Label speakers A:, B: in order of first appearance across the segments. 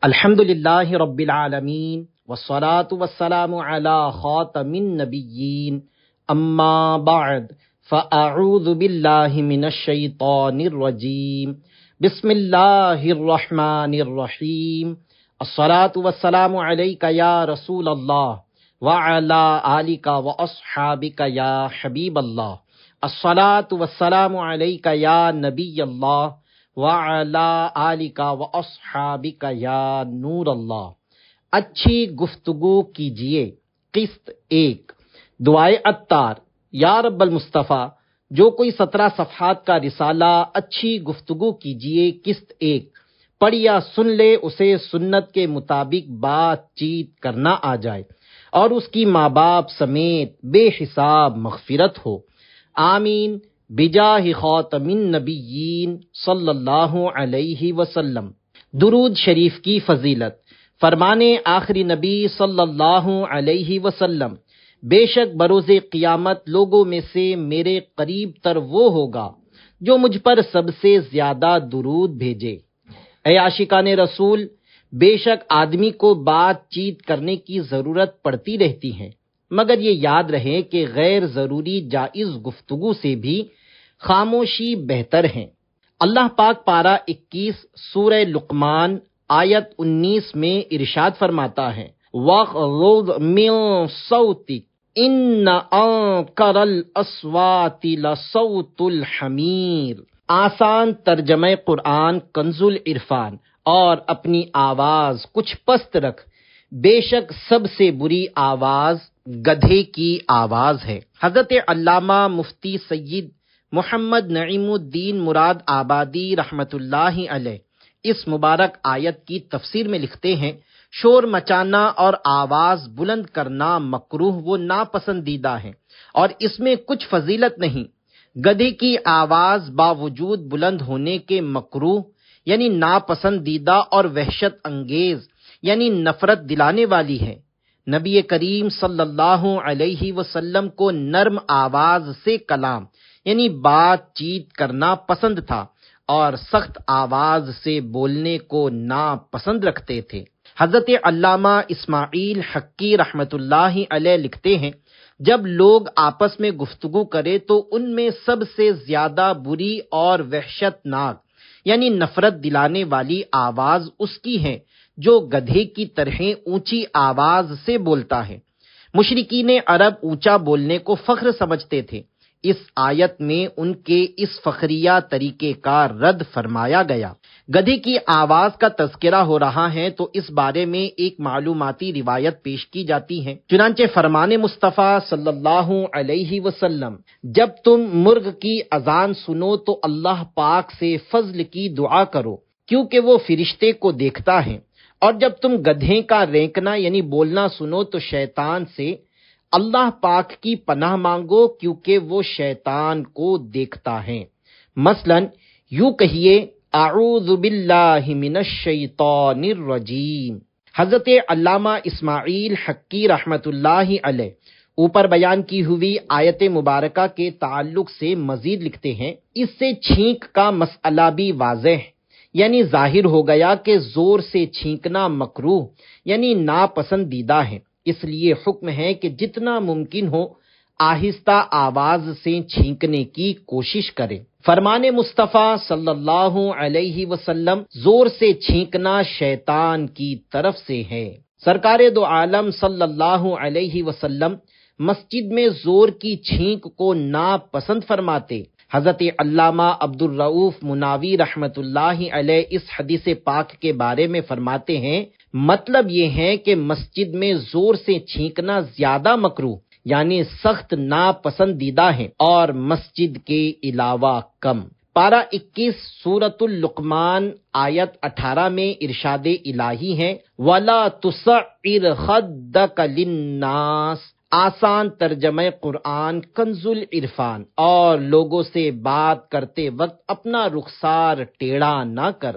A: الحمدللہ رب العالمین والصلاة والسلام علی خاتم النبیین اما بعد فاعوذ باللہ من الشیطان الرجیم بسم اللہ الرحمن الرحیم الصلاة والسلام علیک یا رسول اللہ وعلی آلک واصحابک یا حبیب اللہ الصلاة والسلام علیک یا نبی اللہ وَعَلَىٰ آلِكَ وَأَصْحَابِكَ یا نور اللہ۔ اچھی گفتگو کیجئے، قسط 1، دعائے عطار۔ یا رب المصطفیٰ، جو کوئی 17 صفحات کا رسالہ اچھی گفتگو کیجئے قسط 1 پڑھ یا سن لے، اسے سنت کے مطابق بات چیت کرنا آ جائے اور اس کی ماں باپ سمیت بے حساب مغفرت ہو، آمین بجاہ خاتم النبیین صلی اللہ علیہ وسلم۔ درود شریف کی فضیلت۔ فرمانے آخری نبی صلی اللہ علیہ وسلم، بے شک بروز قیامت لوگوں میں سے میرے قریب تر وہ ہوگا جو مجھ پر سب سے زیادہ درود بھیجے۔ اے عاشقان رسول، بے شک آدمی کو بات چیت کرنے کی ضرورت پڑتی رہتی ہے، مگر یہ یاد رہے کہ غیر ضروری جائز گفتگو سے بھی خاموشی بہتر ہے۔ اللہ پاک پارہ 21 سورہ لقمان آیت 19 میں ارشاد فرماتا ہے وَاغْضُضْ مِن صَوْتِكَ إِنَّ أَنكَرَ الْأَصْوَاتِ لَصَوْتُ الْحَمِيرِ۔ آسان ترجمہ قرآن کنز العرفان۔ اور اپنی آواز کچھ پست رکھ، بے شک سب سے بری آواز گدھے کی آواز ہے۔ حضرت علامہ مفتی سید محمد نعیم الدین مراد آبادی رحمت اللہ علیہ اس مبارک آیت کی تفسیر میں لکھتے ہیں، شور مچانا اور آواز بلند کرنا مکروہ و ناپسندیدہ ہے اور اس میں کچھ فضیلت نہیں۔ گدھے کی آواز باوجود بلند ہونے کے مکروہ یعنی ناپسندیدہ اور وحشت انگیز یعنی نفرت دلانے والی ہے۔ نبی کریم صلی اللہ علیہ وسلم کو نرم آواز سے کلام یعنی بات چیت کرنا پسند تھا اور سخت آواز سے بولنے کو ناپسند رکھتے تھے۔ حضرت علامہ اسماعیل حقی رحمت اللہ علیہ لکھتے ہیں، جب لوگ آپس میں گفتگو کرے تو ان میں سب سے زیادہ بری اور وحشت ناک یعنی نفرت دلانے والی آواز اس کی ہے جو گدھے کی طرح اونچی آواز سے بولتا ہے۔ مشرکین عرب اونچا بولنے کو فخر سمجھتے تھے۔ اس آیت میں ان کے اس فخریہ طریقے کا رد فرمایا گیا۔ گدھے کی آواز کا تذکرہ ہو رہا ہے تو اس بارے میں ایک معلوماتی روایت پیش کی جاتی ہے۔ چنانچہ فرمان مصطفیٰ صلی اللہ علیہ وسلم، جب تم مرغ کی اذان سنو تو اللہ پاک سے فضل کی دعا کرو کیونکہ وہ فرشتے کو دیکھتا ہے، اور جب تم گدھے کا رینکنا یعنی بولنا سنو تو شیطان سے اللہ پاک کی پناہ مانگو کیونکہ وہ شیطان کو دیکھتا ہے۔ مثلا یوں کہیے اعوذ باللہ من الشیطان الرجیم۔ حضرت علامہ اسماعیل حقی رحمت اللہ علیہ اوپر بیان کی ہوئی آیت مبارکہ کے تعلق سے مزید لکھتے ہیں، اس سے چھینک کا مسئلہ بھی واضح ہے، یعنی ظاہر ہو گیا کہ زور سے چھینکنا مکروہ یعنی ناپسندیدہ ہے، اس لیے حکم ہے کہ جتنا ممکن ہو آہستہ آواز سے چھینکنے کی کوشش کرے۔ فرمان مصطفیٰ صلی اللہ علیہ وسلم، زور سے چھینکنا شیطان کی طرف سے ہے۔ سرکار دو عالم صلی اللہ علیہ وسلم مسجد میں زور کی چھینک کو ناپسند فرماتے۔ حضرت علامہ عبد الرؤف مناوی رحمت اللہ علیہ اس حدیث پاک کے بارے میں فرماتے ہیں، مطلب یہ ہے کہ مسجد میں زور سے چھینکنا زیادہ مکروہ یعنی سخت ناپسندیدہ ہے اور مسجد کے علاوہ کم۔ پارہ 21 سورۃ اللقمان آیت 18 میں ارشاد الہی ہے وَلَا تُصَعِّرْ خَدَّكَ لِلنَّاسِ۔ آسان ترجمہ قرآن کنز العرفان۔ اور لوگوں سے بات کرتے وقت اپنا رخسار ٹیڑھا نہ کر۔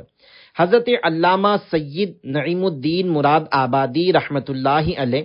A: حضرت علامہ سید نعیم الدین مراد آبادی رحمت اللہ علیہ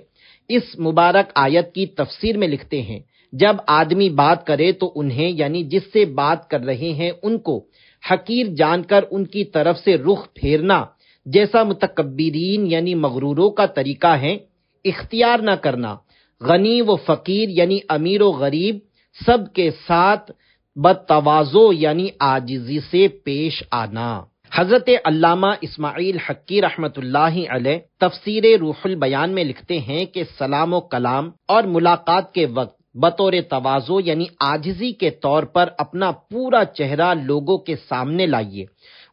A: اس مبارک آیت کی تفسیر میں لکھتے ہیں، جب آدمی بات کرے تو انہیں یعنی جس سے بات کر رہے ہیں ان کو حقیر جان کر ان کی طرف سے رخ پھیرنا جیسا متکبرین یعنی مغروروں کا طریقہ ہے اختیار نہ کرنا، غنی و فقیر یعنی امیر و غریب سب کے ساتھ بتواضع یعنی عاجزی سے پیش آنا۔ حضرت علامہ اسماعیل حقی رحمۃ اللہ علیہ تفسیر روح البیان میں لکھتے ہیں کہ سلام و کلام اور ملاقات کے وقت بطور تواضع یعنی عاجزی کے طور پر اپنا پورا چہرہ لوگوں کے سامنے لائیے،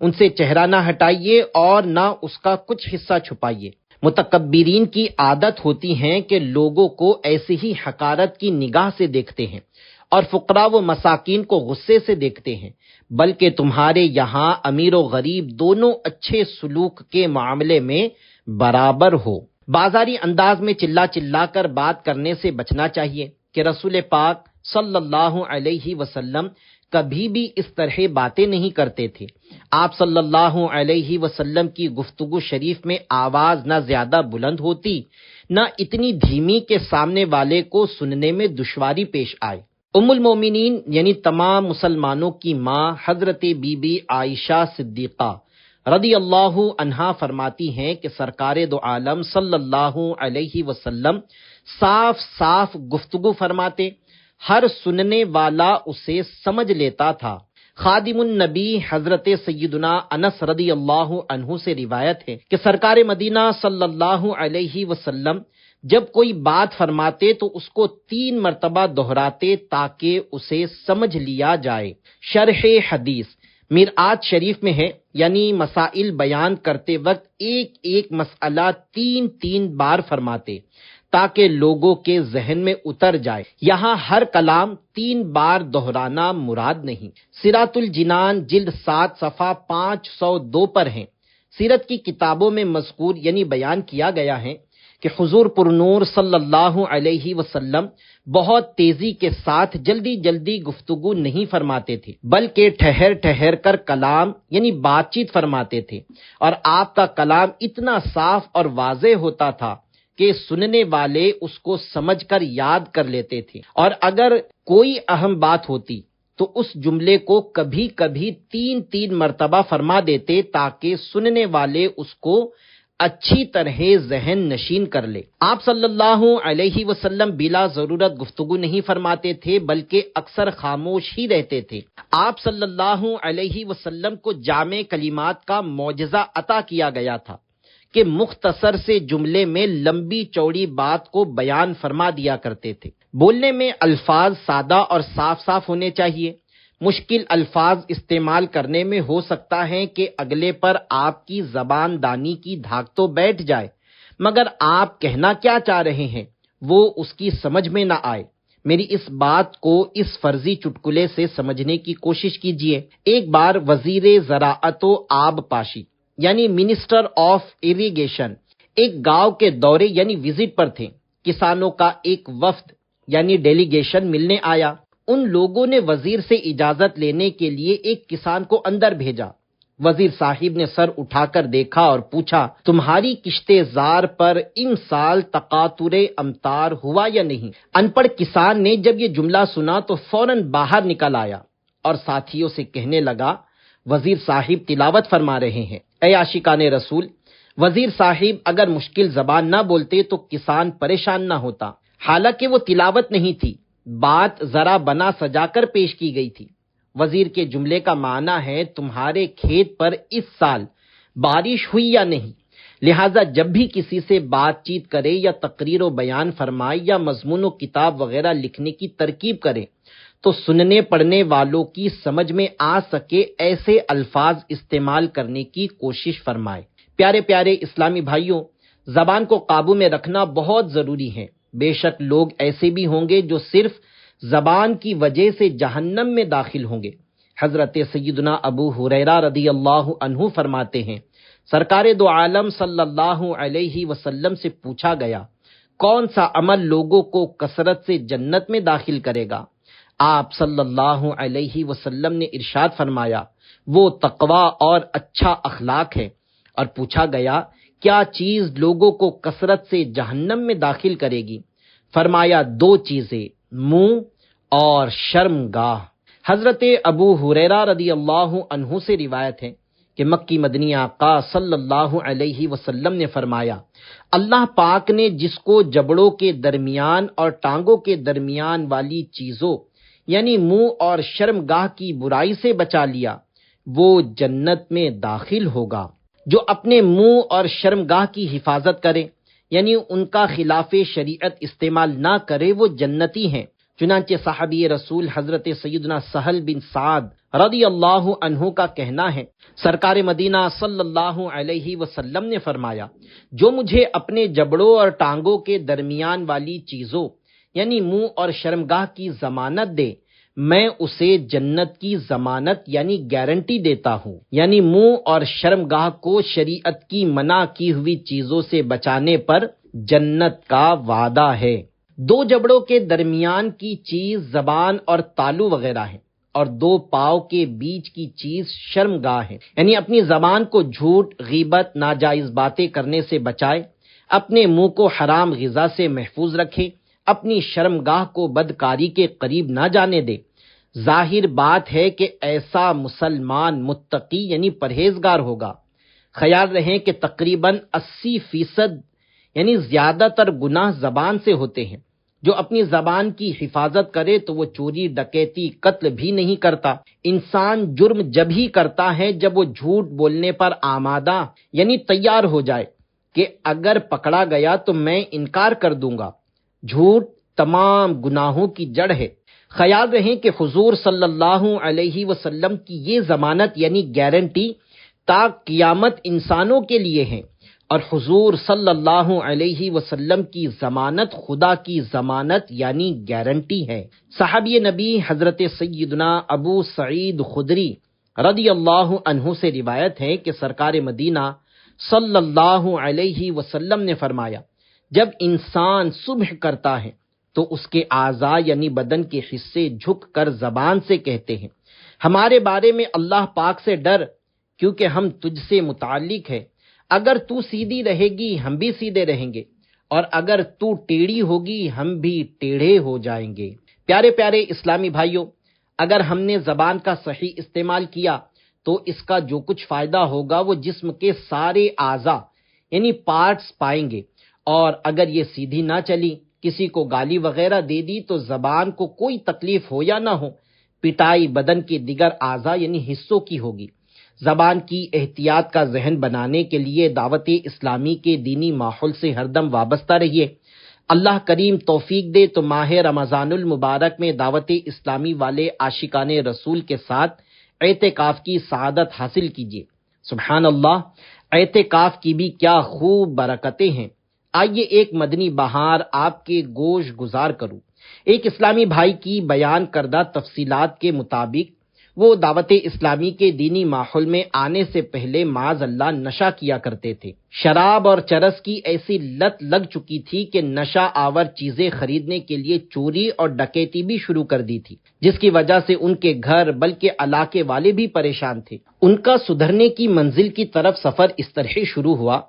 A: ان سے چہرہ نہ ہٹائیے اور نہ اس کا کچھ حصہ چھپائیے۔ متکبرین کی عادت ہوتی ہے کہ لوگوں کو ایسی ہی حقارت کی نگاہ سے دیکھتے ہیں اور فقراء و مساکین کو غصے سے دیکھتے ہیں، بلکہ تمہارے یہاں امیر و غریب دونوں اچھے سلوک کے معاملے میں برابر ہو۔ بازاری انداز میں چلا چلا کر بات کرنے سے بچنا چاہیے کہ رسول پاک صلی اللہ علیہ وسلم کبھی بھی اس طرح باتیں نہیں کرتے تھے۔ آپ صلی اللہ علیہ وسلم کی گفتگو شریف میں آواز نہ زیادہ بلند ہوتی، نہ اتنی دھیمی کہ سامنے والے کو سننے میں دشواری پیش آئے۔ ام المومنین یعنی تمام مسلمانوں کی ماں حضرت بی بی عائشہ صدیقہ رضی اللہ عنہا فرماتی ہیں کہ سرکار دو عالم صلی اللہ علیہ وسلم صاف صاف گفتگو فرماتے، ہر سننے والا اسے سمجھ لیتا تھا۔ خادم النبی حضرت سیدنا انس رضی اللہ عنہ سے روایت ہے کہ سرکار مدینہ صلی اللہ علیہ وسلم جب کوئی بات فرماتے تو اس کو 3 مرتبہ دہراتے تاکہ اسے سمجھ لیا جائے۔ شرح حدیث مرآت شریف میں ہے، یعنی مسائل بیان کرتے وقت ایک ایک مسئلہ 3 بار فرماتے تاکہ لوگوں کے ذہن میں اتر جائے۔ یہاں ہر کلام 3 بار دہرانا مراد نہیں۔ سیرات الجنان جلد 7 صفحہ 502 پر ہیں۔ سیرت کی کتابوں میں مذکور یعنی بیان کیا گیا ہے کہ حضور پرنور صلی اللہ علیہ وسلم بہت تیزی کے ساتھ جلدی جلدی گفتگو نہیں فرماتے تھے، بلکہ ٹھہر ٹھہر کر کلام یعنی بات چیت فرماتے تھے، اور آپ کا کلام اتنا صاف اور واضح ہوتا تھا کہ سننے والے اس کو سمجھ کر یاد کر لیتے تھے، اور اگر کوئی اہم بات ہوتی تو اس جملے کو کبھی کبھی 3 مرتبہ فرما دیتے تاکہ سننے والے اس کو اچھی طرح ذہن نشین کر لے۔ آپ صلی اللہ علیہ وسلم بلا ضرورت گفتگو نہیں فرماتے تھے، بلکہ اکثر خاموش ہی رہتے تھے۔ آپ صلی اللہ علیہ وسلم کو جامع کلمات کا معجزہ عطا کیا گیا تھا کہ مختصر سے جملے میں لمبی چوڑی بات کو بیان فرما دیا کرتے تھے۔ بولنے میں الفاظ سادہ اور صاف صاف ہونے چاہیے۔ مشکل الفاظ استعمال کرنے میں ہو سکتا ہے کہ اگلے پر آپ کی زبان دانی کی دھاک تو بیٹھ جائے، مگر آپ کہنا کیا چاہ رہے ہیں وہ اس کی سمجھ میں نہ آئے۔ میری اس بات کو اس فرضی چٹکلے سے سمجھنے کی کوشش کیجیے۔ ایک بار وزیر زراعت و آب پاشی یعنی منسٹر آف ایریگیشن ایک گاؤں کے دورے یعنی وزٹ پر تھے۔ کسانوں کا ایک وفد یعنی ڈیلیگیشن ملنے آیا۔ ان لوگوں نے وزیر سے اجازت لینے کے لیے ایک کسان کو اندر بھیجا۔ وزیر صاحب نے سر اٹھا کر دیکھا اور پوچھا، تمہاری کشت زار پر ان سال تقاطر امطار ہوا یا نہیں؟ ان پڑھ کسان نے جب یہ جملہ سنا تو فوراً باہر نکل آیا اور ساتھیوں سے کہنے لگا، وزیر صاحب تلاوت فرما رہے ہیں۔ اے عاشقان رسول، وزیر صاحب اگر مشکل زبان نہ بولتے تو کسان پریشان نہ ہوتا۔ حالانکہ وہ تلاوت نہیں تھی، بات ذرا بنا سجا کر پیش کی گئی تھی۔ وزیر کے جملے کا معنی ہے، تمہارے کھیت پر اس سال بارش ہوئی یا نہیں؟ لہٰذا جب بھی کسی سے بات چیت کرے یا تقریر و بیان فرمائے یا مضمون و کتاب وغیرہ لکھنے کی ترکیب کرے تو سننے پڑھنے والوں کی سمجھ میں آ سکے ایسے الفاظ استعمال کرنے کی کوشش فرمائے۔ پیارے پیارے اسلامی بھائیوں، زبان کو قابو میں رکھنا بہت ضروری ہے۔ بے شک لوگ ایسے بھی ہوں گے جو صرف زبان کی وجہ سے جہنم میں داخل ہوں گے۔ حضرت سیدنا ابو ہریرہ رضی اللہ عنہ فرماتے ہیں، سرکار دو عالم صلی اللہ علیہ وسلم سے پوچھا گیا، کون سا عمل لوگوں کو کثرت سے جنت میں داخل کرے گا؟ آپ صلی اللہ علیہ وسلم نے ارشاد فرمایا، وہ تقوی اور اچھا اخلاق ہے۔ اور پوچھا گیا، کیا چیز لوگوں کو کثرت سے جہنم میں داخل کرے گی؟ فرمایا، 2 چیزیں، منہ اور شرمگاہ۔ حضرت ابو ہریرہ رضی اللہ عنہ سے روایت ہے کہ مکی مدنی آقا صلی اللہ علیہ وسلم نے فرمایا، اللہ پاک نے جس کو جبڑوں کے درمیان اور ٹانگوں کے درمیان والی چیزوں یعنی منہ اور شرمگاہ کی برائی سے بچا لیا، وہ جنت میں داخل ہوگا۔ جو اپنے منہ اور شرمگاہ کی حفاظت کرے یعنی ان کا خلاف شریعت استعمال نہ کرے، وہ جنتی ہیں۔ چنانچہ صحابی رسول حضرت سیدنا سہل بن سعد رضی اللہ عنہ کا کہنا ہے، سرکار مدینہ صلی اللہ علیہ وسلم نے فرمایا، جو مجھے اپنے جبڑوں اور ٹانگوں کے درمیان والی چیزوں یعنی منہ اور شرمگاہ کی ضمانت دے، میں اسے جنت کی ضمانت یعنی گارنٹی دیتا ہوں۔ یعنی منہ اور شرمگاہ کو شریعت کی منع کی ہوئی چیزوں سے بچانے پر جنت کا وعدہ ہے۔ دو جبڑوں کے درمیان کی چیز زبان اور تالو وغیرہ ہے، اور دو پاؤں کے بیچ کی چیز شرمگاہ ہے، یعنی اپنی زبان کو جھوٹ، غیبت، ناجائز باتیں کرنے سے بچائے، اپنے منہ کو حرام غذا سے محفوظ رکھے، اپنی شرمگاہ کو بدکاری کے قریب نہ جانے دے۔ ظاہر بات ہے کہ ایسا مسلمان متقی یعنی پرہیزگار ہوگا۔ خیال رہیں کہ تقریباً 80% یعنی زیادہ تر گناہ زبان سے ہوتے ہیں۔ جو اپنی زبان کی حفاظت کرے تو وہ چوری، ڈکیتی، قتل بھی نہیں کرتا۔ انسان جرم جب ہی کرتا ہے جب وہ جھوٹ بولنے پر آمادہ یعنی تیار ہو جائے کہ اگر پکڑا گیا تو میں انکار کر دوں گا۔ جھوٹ تمام گناہوں کی جڑ ہے۔ خیال رہیں کہ حضور صلی اللہ علیہ وسلم کی یہ ضمانت یعنی گارنٹی تا قیامت انسانوں کے لیے ہے، اور حضور صلی اللہ علیہ وسلم کی ضمانت خدا کی ضمانت یعنی گارنٹی ہے۔ صحابی نبی حضرت سیدنا ابو سعید خدری رضی اللہ عنہ سے روایت ہے کہ سرکار مدینہ صلی اللہ علیہ وسلم نے فرمایا، جب انسان صبح کرتا ہے تو اس کے اعضاء یعنی بدن کے حصے جھک کر زبان سے کہتے ہیں، ہمارے بارے میں اللہ پاک سے ڈر، کیونکہ ہم تجھ سے متعلق ہے۔ اگر تو سیدھی رہے گی ہم بھی سیدھے رہیں گے، اور اگر تو ٹیڑھی ہوگی ہم بھی ٹیڑھے ہو جائیں گے۔ پیارے پیارے اسلامی بھائیوں، اگر ہم نے زبان کا صحیح استعمال کیا تو اس کا جو کچھ فائدہ ہوگا وہ جسم کے سارے اعضاء یعنی پارٹس پائیں گے، اور اگر یہ سیدھی نہ چلی، کسی کو گالی وغیرہ دے دی تو زبان کو کوئی تکلیف ہو یا نہ ہو، پٹائی بدن کے دیگر اعضاء یعنی حصوں کی ہوگی۔ زبان کی احتیاط کا ذہن بنانے کے لیے دعوت اسلامی کے دینی ماحول سے ہردم وابستہ رہیے۔ اللہ کریم توفیق دے تو ماہ رمضان المبارک میں دعوت اسلامی والے عاشقان رسول کے ساتھ اعتکاف کی سعادت حاصل کیجیے۔ سبحان اللہ، اعتکاف کی بھی کیا خوب برکتیں ہیں۔ آئیے ایک مدنی بہار آپ کے گوش گزار کروں۔ ایک اسلامی بھائی کی بیان کردہ تفصیلات کے مطابق وہ دعوت اسلامی کے دینی ماحول میں آنے سے پہلے معاذ اللہ نشہ کیا کرتے تھے۔ شراب اور چرس کی ایسی لت لگ چکی تھی کہ نشہ آور چیزیں خریدنے کے لیے چوری اور ڈکیتی بھی شروع کر دی تھی، جس کی وجہ سے ان کے گھر بلکہ علاقے والے بھی پریشان تھے۔ ان کا سدھرنے کی منزل کی طرف سفر اس طرح شروع ہوا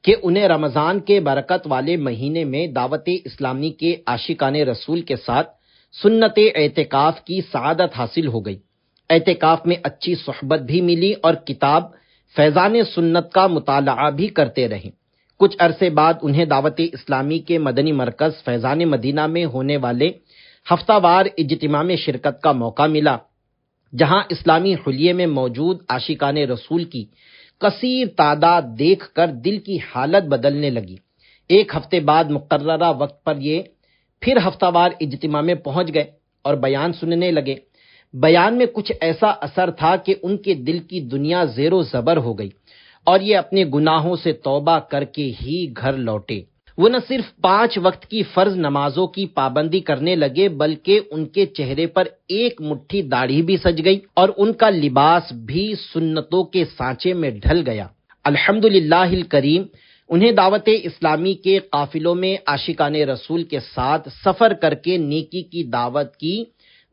A: کہ انہیں رمضان کے برکت والے مہینے میں دعوت اسلامی کے عاشقان رسول کے ساتھ سنت اعتکاف کی سعادت حاصل ہو گئی۔ اعتکاف میں اچھی صحبت بھی ملی اور کتاب فیضان سنت کا مطالعہ بھی کرتے رہے۔ کچھ عرصے بعد انہیں دعوت اسلامی کے مدنی مرکز فیضان مدینہ میں ہونے والے ہفتہ وار اجتماع میں شرکت کا موقع ملا، جہاں اسلامی حلیے میں موجود عاشقان رسول کی کثیر تعداد دیکھ کر دل کی حالت بدلنے لگی۔ ایک ہفتے بعد مقررہ وقت پر یہ پھر ہفتہ وار اجتماع میں پہنچ گئے اور بیان سننے لگے۔ بیان میں کچھ ایسا اثر تھا کہ ان کے دل کی دنیا زیر و زبر ہو گئی، اور یہ اپنے گناہوں سے توبہ کر کے ہی گھر لوٹے۔ وہ نہ صرف 5 وقت کی فرض نمازوں کی پابندی کرنے لگے، بلکہ ان کے چہرے پر ایک مٹھی داڑھی بھی سج گئی اور ان کا لباس بھی سنتوں کے سانچے میں ڈھل گیا۔ الحمدللہ الکریم، انہیں دعوت اسلامی کے قافلوں میں عاشقان رسول کے ساتھ سفر کر کے نیکی کی دعوت کی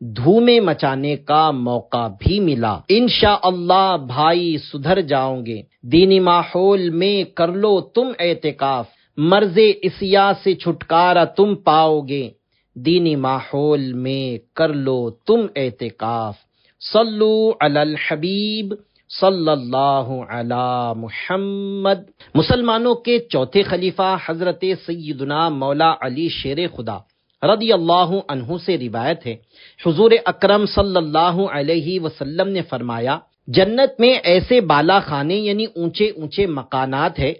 A: دھومیں مچانے کا موقع بھی ملا۔ انشاءاللہ بھائی سدھر جاؤ گے، دینی ماحول میں کر لو تم اعتکاف، مرض اسیا سے چھٹکارا تم پاؤ گے، دینی ماحول میں کر لو تم اعتکاف۔ صلو علی الحبیب صلی اللہ علی محمد۔ مسلمانوں کے چوتھے خلیفہ حضرت سیدنا مولا علی شیر خدا رضی اللہ عنہ سے روایت ہے، حضور اکرم صلی اللہ علیہ وسلم نے فرمایا، جنت میں ایسے بالا خانے یعنی اونچے اونچے مکانات ہیں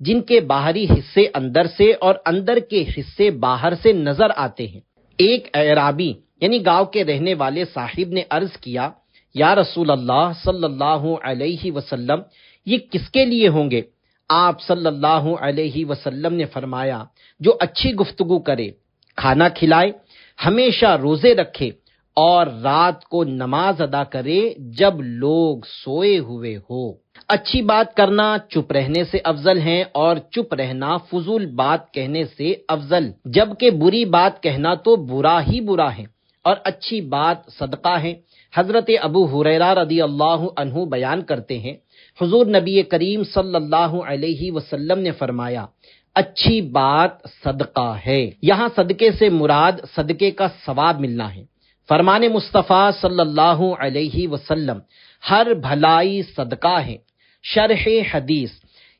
A: جن کے باہری حصے اندر سے اور اندر کے حصے باہر سے نظر آتے ہیں۔ ایک اعرابی یعنی گاؤں کے رہنے والے صاحب نے عرض کیا، یا رسول اللہ صلی اللہ علیہ وسلم، یہ کس کے لیے ہوں گے؟ آپ صلی اللہ علیہ وسلم نے فرمایا، جو اچھی گفتگو کرے، کھانا کھلائے، ہمیشہ روزے رکھے اور رات کو نماز ادا کرے جب لوگ سوئے ہوئے ہو۔ اچھی بات کرنا چپ رہنے سے افضل ہے اور چپ رہنا فضول بات کہنے سے افضل، جبکہ بری بات کہنا تو برا ہی برا ہے اور اچھی بات صدقہ ہے۔ حضرت ابو ہریرہ رضی اللہ عنہ بیان کرتے ہیں، حضور نبی کریم صلی اللہ علیہ وسلم نے فرمایا، اچھی بات صدقہ ہے۔ یہاں صدقے سے مراد صدقے کا ثواب ملنا ہے۔ فرمان مصطفیٰ صلی اللہ علیہ وسلم، ہر بھلائی صدقہ ہے۔ شرح حدیث،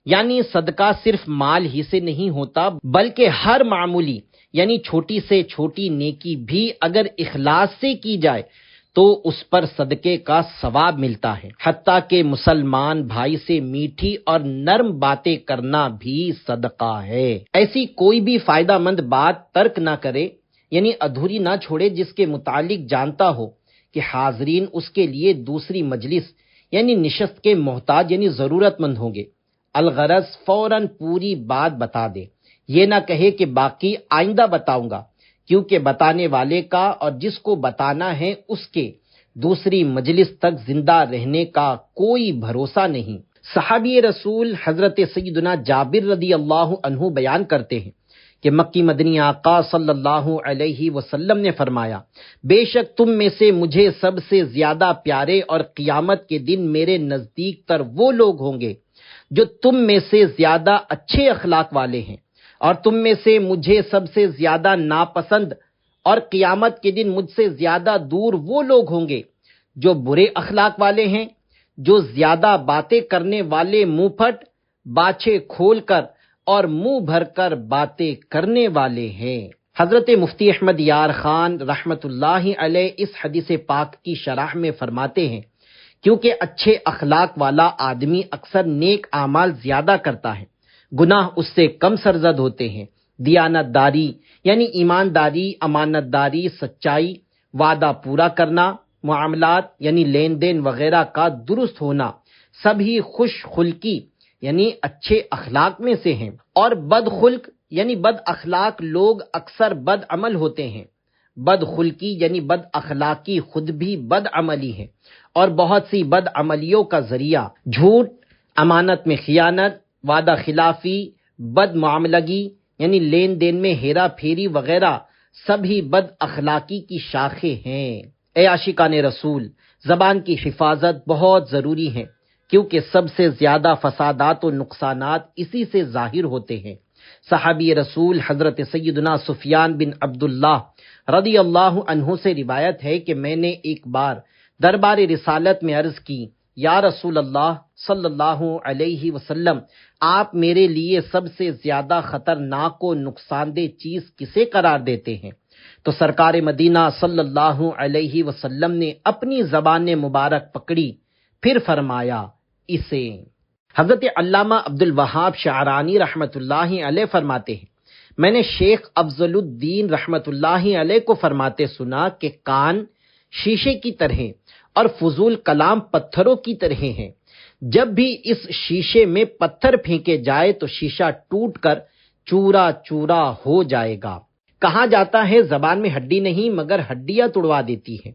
A: یعنی صدقہ صرف مال ہی سے نہیں ہوتا بلکہ ہر معمولی یعنی چھوٹی سے چھوٹی نیکی بھی اگر اخلاص سے کی جائے تو اس پر صدقے کا ثواب ملتا ہے۔ حتیٰ کہ مسلمان بھائی سے میٹھی اور نرم باتیں کرنا بھی صدقہ ہے۔ ایسی کوئی بھی فائدہ مند بات ترک نہ کرے یعنی ادھوری نہ چھوڑے جس کے متعلق جانتا ہو کہ حاضرین اس کے لیے دوسری مجلس یعنی نشست کے محتاج یعنی ضرورت مند ہوں گے۔ الغرض فوراً پوری بات بتا دے، یہ نہ کہے کہ باقی آئندہ بتاؤں گا، کیونکہ بتانے والے کا اور جس کو بتانا ہے اس کے دوسری مجلس تک زندہ رہنے کا کوئی بھروسہ نہیں۔ صحابی رسول حضرت سیدنا جابر رضی اللہ عنہ بیان کرتے ہیں کہ مکی مدنی آقا صلی اللہ علیہ وسلم نے فرمایا، بے شک تم میں سے مجھے سب سے زیادہ پیارے اور قیامت کے دن میرے نزدیک تر وہ لوگ ہوں گے جو تم میں سے زیادہ اچھے اخلاق والے ہیں، اور تم میں سے مجھے سب سے زیادہ ناپسند اور قیامت کے دن مجھ سے زیادہ دور وہ لوگ ہوں گے جو برے اخلاق والے ہیں، جو زیادہ باتیں کرنے والے منہ پھٹ، باچھے کھول کر اور منہ بھر کر باتیں کرنے والے ہیں۔ حضرت مفتی احمد یار خان رحمت اللہ علیہ اس حدیث پاک کی شرح میں فرماتے ہیں، کیونکہ اچھے اخلاق والا آدمی اکثر نیک اعمال زیادہ کرتا ہے، گناہ اس سے کم سرزد ہوتے ہیں۔ دیانت داری یعنی ایمانداری، امانت داری، سچائی، وعدہ پورا کرنا، معاملات یعنی لین دین وغیرہ کا درست ہونا سبھی خوش خلقی یعنی اچھے اخلاق میں سے ہیں، اور بد خلق یعنی بد اخلاق لوگ اکثر بد عمل ہوتے ہیں۔ بد خلقی یعنی بد اخلاقی خود بھی بد عملی ہے، اور بہت سی بد عملیوں کا ذریعہ جھوٹ، امانت میں خیانت، وعدہ خلافی، بد معاملگی یعنی لین دین میں ہیرا پھیری وغیرہ سبھی بد اخلاقی کی شاخیں ہیں۔ اے عاشقان رسول، زبان کی حفاظت بہت ضروری ہے، کیونکہ سب سے زیادہ فسادات و نقصانات اسی سے ظاہر ہوتے ہیں۔ صحابی رسول حضرت سیدنا سفیان بن عبداللہ رضی اللہ عنہ سے روایت ہے کہ میں نے ایک بار دربار رسالت میں عرض کی، یا رسول اللہ صلی اللہ علیہ وسلم، آپ میرے لیے سب سے زیادہ خطرناک و نقصان دہ چیز کسے قرار دیتے ہیں؟ تو سرکار مدینہ صلی اللہ علیہ وسلم نے اپنی زبان مبارک پکڑی، پھر فرمایا اسے۔ حضرت علامہ عبد الوہاب شعرانی رحمت اللہ علیہ فرماتے ہیں، میں نے شیخ افضل الدین رحمت اللہ علیہ کو فرماتے سنا کہ کان شیشے کی طرح اور فضول کلام پتھروں کی طرح ہیں، جب بھی اس شیشے میں پتھر پھینکے جائے تو شیشہ ٹوٹ کر چورا چورا ہو جائے گا۔ کہا جاتا ہے زبان میں ہڈی نہیں مگر ہڈیاں توڑوا دیتی ہے،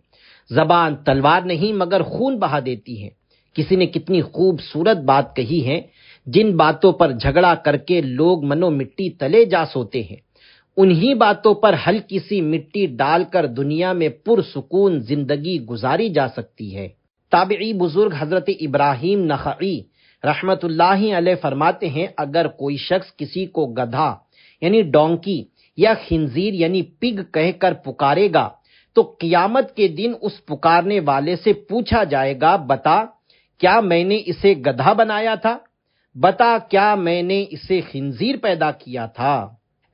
A: زبان تلوار نہیں مگر خون بہا دیتی ہے۔ کسی نے کتنی خوبصورت بات کہی ہے، جن باتوں پر جھگڑا کر کے لوگ منو مٹی تلے جا سوتے ہیں، انہی باتوں پر ہلکی سی مٹی ڈال کر دنیا میں پرسکون زندگی گزاری جا سکتی ہے۔ تابعی بزرگ حضرت ابراہیم نخعی رحمت اللہ علیہ فرماتے ہیں، اگر کوئی شخص کسی کو گدھا یعنی ڈونکی یا خنزیر یعنی پگ کہہ کر پکارے گا تو قیامت کے دن اس پکارنے والے سے پوچھا جائے گا، بتا کیا میں نے اسے گدھا بنایا تھا؟ بتا کیا میں نے اسے خنزیر پیدا کیا تھا؟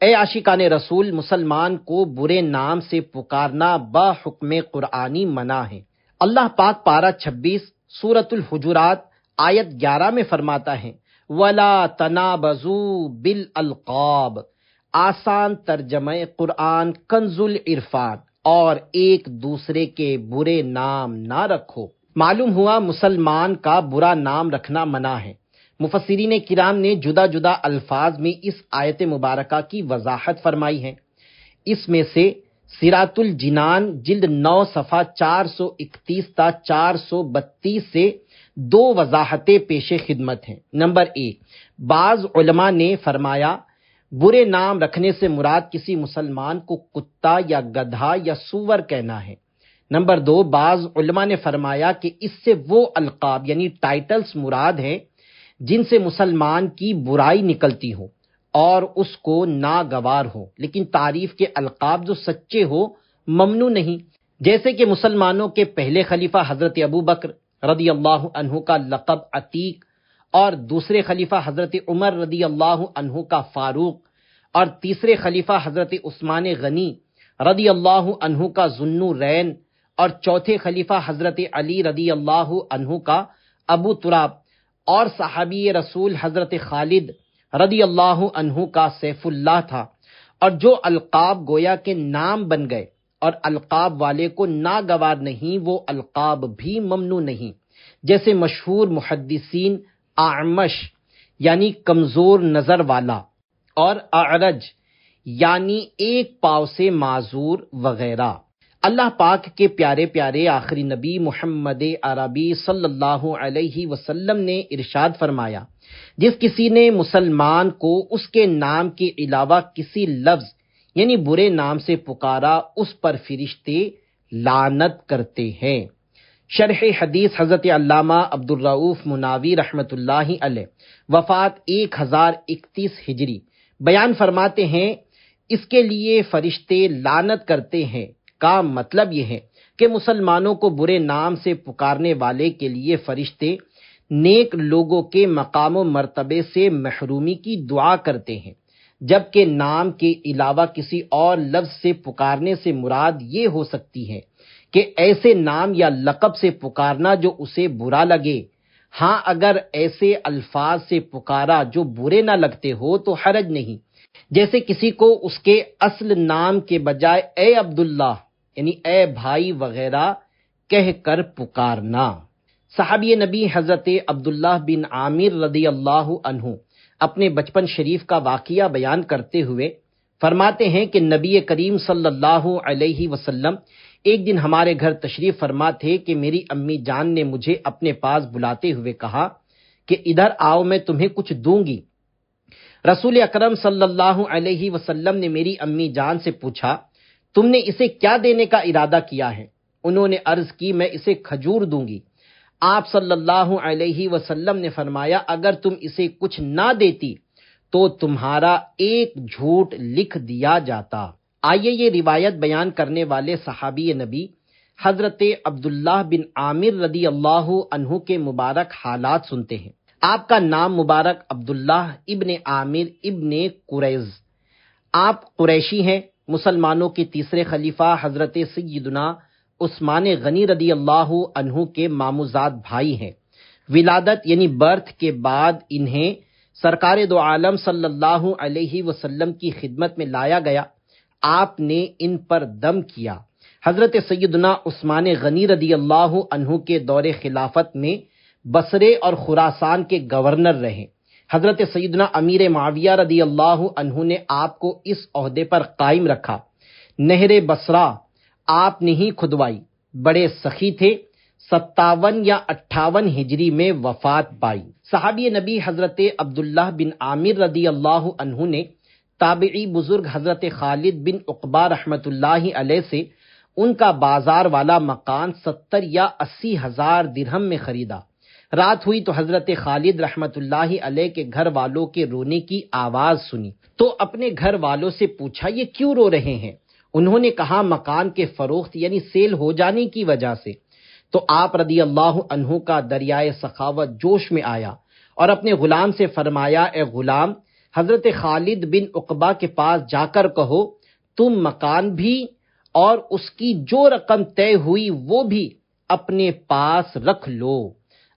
A: اے عاشقان رسول، مسلمان کو برے نام سے پکارنا بحکم قرآنی منع ہے۔ اللہ پاک پارہ 26 سورۃ الحجرات آیت 11 میں فرماتا ہے وَلَا تَنَابَزُوا بِالْأَلْقَابِ، آسان ترجمہ قرآن کنز العرفان، اور ایک دوسرے کے برے نام نہ رکھو۔ معلوم ہوا مسلمان کا برا نام رکھنا منع ہے۔ مفسرین کرام نے جدا جدا الفاظ میں اس آیت مبارکہ کی وضاحت فرمائی ہے۔ اس میں سے سراۃ الجنان جلد 9 صفحہ 431 تا 432 سے 2 وضاحتیں پیش خدمت ہیں۔ نمبر 1، بعض علماء نے فرمایا برے نام رکھنے سے مراد کسی مسلمان کو کتا یا گدھا یا سور کہنا ہے۔ نمبر 2، بعض علماء نے فرمایا کہ اس سے وہ القاب یعنی ٹائٹلز مراد ہیں جن سے مسلمان کی برائی نکلتی ہو اور اس کو ناگوار ہو، لیکن تعریف کے القاب جو سچے ہو ممنوع نہیں، جیسے کہ مسلمانوں کے پہلے خلیفہ حضرت ابو بکر رضی اللہ عنہ کا لقب عتیق، اور دوسرے خلیفہ حضرت عمر رضی اللہ عنہ کا فاروق، اور تیسرے خلیفہ حضرت عثمان غنی رضی اللہ عنہ کا ذوالنورین، اور چوتھے خلیفہ حضرت علی رضی اللہ عنہ کا ابو تراب، اور صحابی رسول حضرت خالد رضی اللہ عنہ کا سیف اللہ تھا۔ اور جو القاب گویا کے نام بن گئے اور القاب والے کو ناگوار نہیں، وہ القاب بھی ممنوع نہیں، جیسے مشہور محدثین اعمش یعنی کمزور نظر والا، اور اعرج یعنی ایک پاؤں سے معذور وغیرہ۔ اللہ پاک کے پیارے پیارے آخری نبی محمد عربی صلی اللہ علیہ وسلم نے ارشاد فرمایا، جس کسی نے مسلمان کو اس کے نام کے علاوہ کسی لفظ یعنی برے نام سے پکارا، اس پر فرشتے لعنت کرتے ہیں۔ شرح حدیث حضرت علامہ عبدالرؤوف مناوی رحمۃ اللہ علیہ وفات 1031 ہجری بیان فرماتے ہیں، اس کے لیے فرشتے لعنت کرتے ہیں کا مطلب یہ ہے کہ مسلمانوں کو برے نام سے پکارنے والے کے لیے فرشتے نیک لوگوں کے مقام و مرتبے سے محرومی کی دعا کرتے ہیں، جبکہ نام کے علاوہ کسی اور لفظ سے پکارنے سے مراد یہ ہو سکتی ہے کہ ایسے نام یا لقب سے پکارنا جو اسے برا لگے۔ ہاں اگر ایسے الفاظ سے پکارا جو برے نہ لگتے ہو تو حرج نہیں، جیسے کسی کو اس کے اصل نام کے بجائے اے عبداللہ یعنی اے بھائی وغیرہ کہہ کر پکارنا۔ صحابی نبی حضرت عبداللہ بن عامر رضی اللہ عنہ اپنے بچپن شریف کا واقعہ بیان کرتے ہوئے فرماتے ہیں کہ نبی کریم صلی اللہ علیہ وسلم ایک دن ہمارے گھر تشریف فرما تھے کہ میری امی جان نے مجھے اپنے پاس بلاتے ہوئے کہا کہ ادھر آؤ، میں تمہیں کچھ دوں گی۔ رسول اکرم صلی اللہ علیہ وسلم نے میری امی جان سے پوچھا، تم نے اسے کیا دینے کا ارادہ کیا ہے؟ انہوں نے عرض کی، میں اسے کھجور دوں گی۔ آپ صلی اللہ علیہ وسلم نے فرمایا، اگر تم اسے کچھ نہ دیتی تو تمہارا ایک جھوٹ لکھ دیا جاتا۔ آئیے یہ روایت بیان کرنے والے صحابی نبی حضرت عبداللہ بن عامر رضی اللہ عنہ کے مبارک حالات سنتے ہیں۔ آپ کا نام مبارک عبداللہ ابن عامر ابن قریظ، آپ قریشی ہیں، مسلمانوں کے تیسرے خلیفہ حضرت سیدنا عثمان غنی رضی اللہ عنہ کے ماموزاد بھائی ہیں۔ ولادت یعنی برتھ کے بعد انہیں سرکار دو عالم صلی اللہ علیہ وسلم کی خدمت میں لایا گیا، آپ نے ان پر دم کیا۔ حضرت سیدنا عثمان غنی رضی اللہ عنہ کے دور خلافت میں بصرے اور خراسان کے گورنر رہے۔ حضرت سیدنا امیر معاویہ رضی اللہ عنہ نے آپ کو اس عہدے پر قائم رکھا۔ نہر بصرہ آپ نے ہی کھدوائی، بڑے سخی تھے، 57 یا 58 ہجری میں وفات پائی۔ صحابی نبی حضرت عبداللہ بن عامر رضی اللہ عنہ نے تابعی بزرگ حضرت خالد بن عقبہ رحمۃ اللہ علیہ سے ان کا بازار والا مکان 70 یا 80 ہزار درہم میں خریدا۔ رات ہوئی تو حضرت خالد رحمۃ اللہ علیہ کے گھر والوں کے رونے کی آواز سنی تو اپنے گھر والوں سے پوچھا، یہ کیوں رو رہے ہیں؟ انہوں نے کہا، مکان کے فروخت یعنی سیل ہو جانے کی وجہ سے۔ تو آپ رضی اللہ عنہ کا دریائے سخاوت جوش میں آیا اور اپنے غلام سے فرمایا، اے غلام، حضرت خالد بن عقبہ کے پاس جا کر کہو تم مکان بھی اور اس کی جو رقم طے ہوئی وہ بھی اپنے پاس رکھ لو،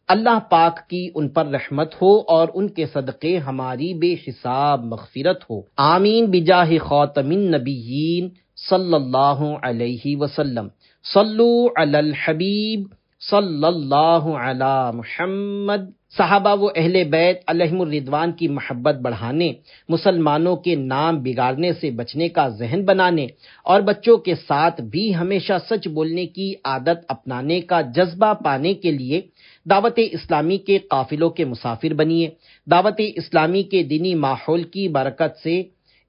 A: اللہ پاک کی ان پر رحمت ہو اور ان کے صدقے ہماری بے حساب مغفرت ہو، آمین بجاہ خاتم النبیین صلی اللہ علیہ وسلم، صلو علی الحبیب صلی اللہ علی محمد۔ صحابہ و اہل بیت علیہم الرضوان کی محبت بڑھانے، مسلمانوں کے نام بگاڑنے سے بچنے کا ذہن بنانے اور بچوں کے ساتھ بھی ہمیشہ سچ بولنے کی عادت اپنانے کا جذبہ پانے کے لیے دعوت اسلامی کے قافلوں کے مسافر بنیے۔ دعوت اسلامی کے دینی ماحول کی برکت سے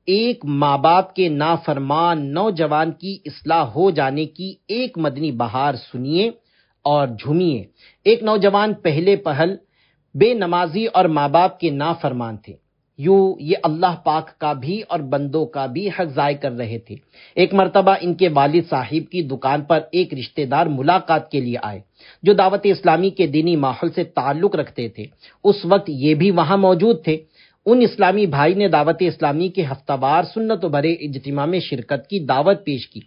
A: ایک ماں باپ کے نافرمان نوجوان کی اصلاح ہو جانے کی ایک مدنی بہار سنیے اور جھومیے۔ ایک نوجوان پہلے پہل بے نمازی اور ماں باپ کے نافرمان تھے، یوں یہ اللہ پاک کا بھی اور بندوں کا بھی حق ضائع کر رہے تھے۔ ایک مرتبہ ان کے والد صاحب کی دکان پر ایک رشتہ دار ملاقات کے لیے آئے جو دعوت اسلامی کے دینی ماحول سے تعلق رکھتے تھے۔ اس وقت یہ بھی وہاں موجود تھے۔ ان اسلامی بھائی نے دعوت اسلامی کے ہفتہ وار سنت و بھرے اجتماع میں شرکت کی دعوت پیش کی،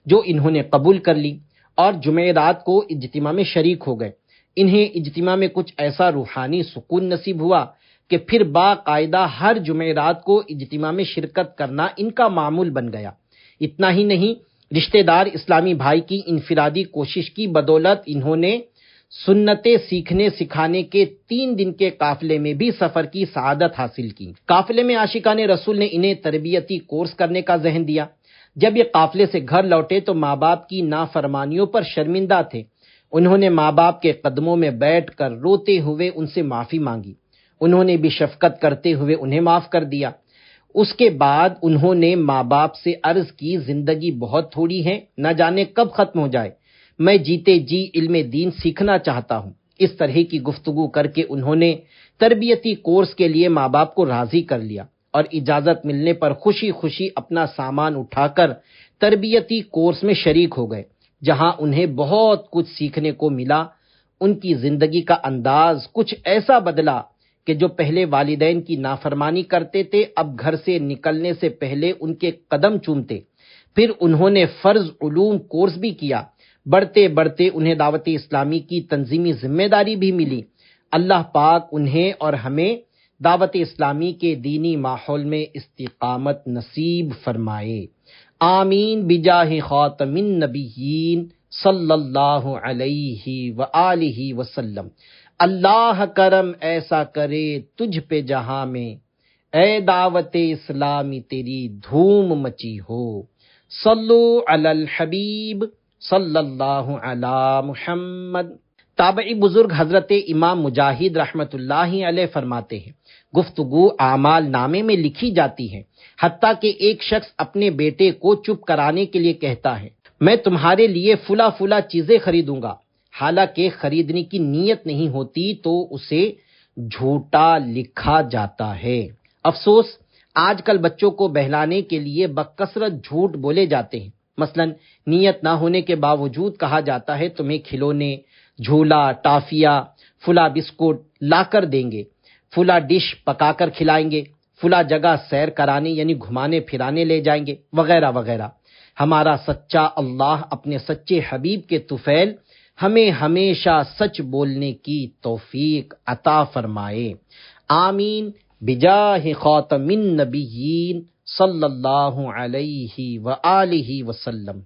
A: جو انہوں نے قبول کر لی اور جمعرات کو اجتماع میں شریک ہو گئے۔ انہیں اجتماع میں کچھ ایسا روحانی سکون نصیب ہوا کہ پھر باقاعدہ ہر جمعرات کو اجتماع میں شرکت کرنا ان کا معمول بن گیا۔ اتنا ہی نہیں، رشتہ دار اسلامی بھائی کی انفرادی کوشش کی بدولت انہوں نے سنتیں سیکھنے سکھانے کے 3 دن کے قافلے میں بھی سفر کی سعادت حاصل کی۔ قافلے میں عاشقان رسول نے انہیں تربیتی کورس کرنے کا ذہن دیا۔ جب یہ قافلے سے گھر لوٹے تو ماں باپ کی نافرمانیوں پر شرمندہ تھے۔ انہوں نے ماں باپ کے قدموں میں بیٹھ کر روتے ہوئے ان سے معافی مانگی۔ انہوں نے بھی شفقت کرتے ہوئے انہیں معاف کر دیا۔ اس کے بعد انہوں نے ماں باپ سے عرض کی، زندگی بہت تھوڑی ہے، نہ جانے کب ختم ہو جائے، میں جیتے جی علم دین سیکھنا چاہتا ہوں۔ اس طرح کی گفتگو کر کے انہوں نے تربیتی کورس کے لیے ماں باپ کو راضی کر لیا اور اجازت ملنے پر خوشی خوشی اپنا سامان اٹھا کر تربیتی کورس میں شریک ہو گئے، جہاں انہیں بہت کچھ سیکھنے کو ملا۔ ان کی زندگی کا انداز کچھ ایسا بدلا کہ جو پہلے والدین کی نافرمانی کرتے تھے، اب گھر سے نکلنے سے پہلے ان کے قدم چومتے۔ پھر انہوں نے فرض علوم کورس بھی کیا۔ بڑھتے بڑھتے انہیں دعوت اسلامی کی تنظیمی ذمہ داری بھی ملی۔ اللہ پاک انہیں اور ہمیں دعوت اسلامی کے دینی ماحول میں استقامت نصیب فرمائے، آمین بجاہ خاتم النبیین صلی اللہ علیہ وآلہ وسلم۔ اللہ کرم ایسا کرے تجھ پہ جہاں میں، اے دعوت اسلامی تیری دھوم مچی ہو، صلو علی الحبیب صلی اللہ علی محمد۔ تابعی بزرگ حضرت امام مجاہد رحمت اللہ علیہ فرماتے ہیں، گفتگو اعمال نامے میں لکھی جاتی ہے، حتیٰ کہ ایک شخص اپنے بیٹے کو چپ کرانے کے لیے کہتا ہے، میں تمہارے لیے فلاں فلاں چیزیں خریدوں گا، حالانکہ خریدنے کی نیت نہیں ہوتی تو اسے جھوٹا لکھا جاتا ہے۔ افسوس، آج کل بچوں کو بہلانے کے لیے بکثرت جھوٹ بولے جاتے ہیں۔ مثلا نیت نہ ہونے کے باوجود کہا جاتا ہے تمہیں کھلونے، جھولا، ٹافیا، فلاں بسکٹ لا کر دیں گے، فلاں ڈش پکا کر کھلائیں گے، فلاں جگہ سیر کرانے یعنی گھمانے پھرانے لے جائیں گے، وغیرہ وغیرہ۔ ہمارا سچا اللہ اپنے سچے حبیب کے طفیل ہمیں ہمیشہ سچ بولنے کی توفیق عطا فرمائے، آمین بجاہ خاتم النبیین صلی اللہ علیہ وآلہ وسلم۔